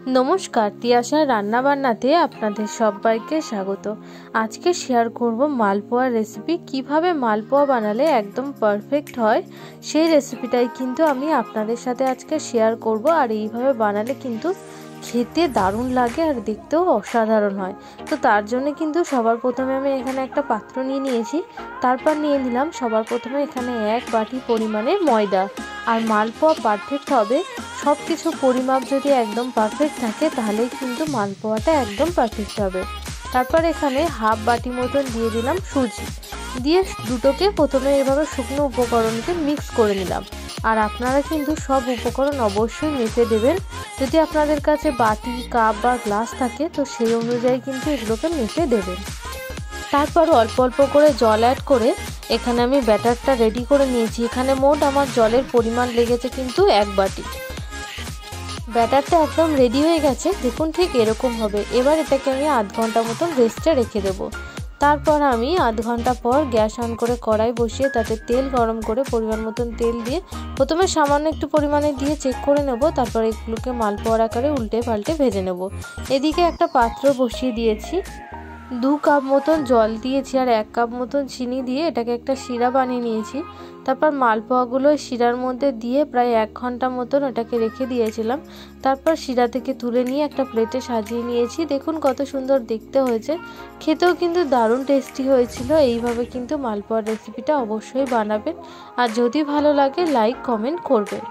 নমস্কার, তিয়াশার রান্নাবান্নাতে আপনাদের সবাইকে স্বাগত। আজকে শেয়ার করব মালপোয়ার রেসিপি। কিভাবে মালপোয়া বানালে একদম পারফেক্ট হয় সেই রেসিপিটাই কিন্তু আমি আপনাদের সাথে আজকে শেয়ার করব। আর এইভাবে বানালে কিন্তু খেতে দারুণ লাগে আর দেখতেও অসাধারণ হয়। তো তার জন্য কিন্তু সবার প্রথমে আমি এখানে একটা পাত্র নিয়ে নিয়েছি। তারপর নিয়ে নিলাম সবার প্রথমে এখানে 1 বাটি পরিমাণে ময়দা। আর মালপোয়া পারফেক্ট হবে, সব কিছু পরিমাপ যদি একদম পারফেক্ট থাকে তাহলেই কিন্তু মালপোয়াটা একদম পারফেক্ট হবে। তারপর এখানে হাফ বাটি মতন দিয়ে দিলাম সুজি, দিয়ে দুটোকে প্রথমে এভাবে শুকনো উপকরণকে মিক্স করে নিলাম। আর আপনারা কিন্তু সব উপকরণ অবশ্যই মেপে দেবেন। যদি আপনাদের কাছে বাটি, কাপ বা গ্লাস থাকে তো সেই অনুযায়ী কিন্তু এগুলোকে মেপে দেবেন। তারপর অল্প অল্প করে জল অ্যাড করে এখানে আমি ব্যাটারটা রেডি করে নিয়েছি। এখানে মোট আমার জলের পরিমাণ লেগেছে কিন্তু 1 বাটি। ব্যাটারটা একদম রেডি হয়ে গেছে, দেখুন ঠিক এরকম হবে। এবার এটাকে আমি আধ ঘন্টা মতন রেস্টে রেখে দেবো। তারপর আমি আধ ঘন্টা পর গ্যাস অন করে কড়াই বসিয়ে তাতে তেল গরম করে পরিমাণ মতন তেল দিয়ে প্রথমে সামান্য একটু পরিমাণে দিয়ে চেক করে নেব। তারপর এগুলোকে মালপোয়ার আকারে উল্টে পাল্টে ভেজে নেব। এদিকে একটা পাত্র বসিয়ে দিয়েছি, 2 কাপ মতন জল দিয়েছি আর 1 কাপ মতন চিনি দিয়ে এটাকে একটা শিরা বানিয়ে নিয়েছি। তারপর মালপোয়াগুলো শিরার মধ্যে দিয়ে প্রায় 1 ঘন্টা মতন এটাকে রেখে দিয়েছিলাম। তারপর শিরা থেকে তুলে নিয়ে একটা প্লেটে সাজিয়ে নিয়েছি। দেখুন কত সুন্দর দেখতে হয়েছে, খেতেও কিন্তু দারুণ টেস্টি হয়েছিল। এইভাবে কিন্তু মালপোয়ার রেসিপিটা অবশ্যই বানাবেন। আর যদি ভালো লাগে লাইক কমেন্ট করবেন।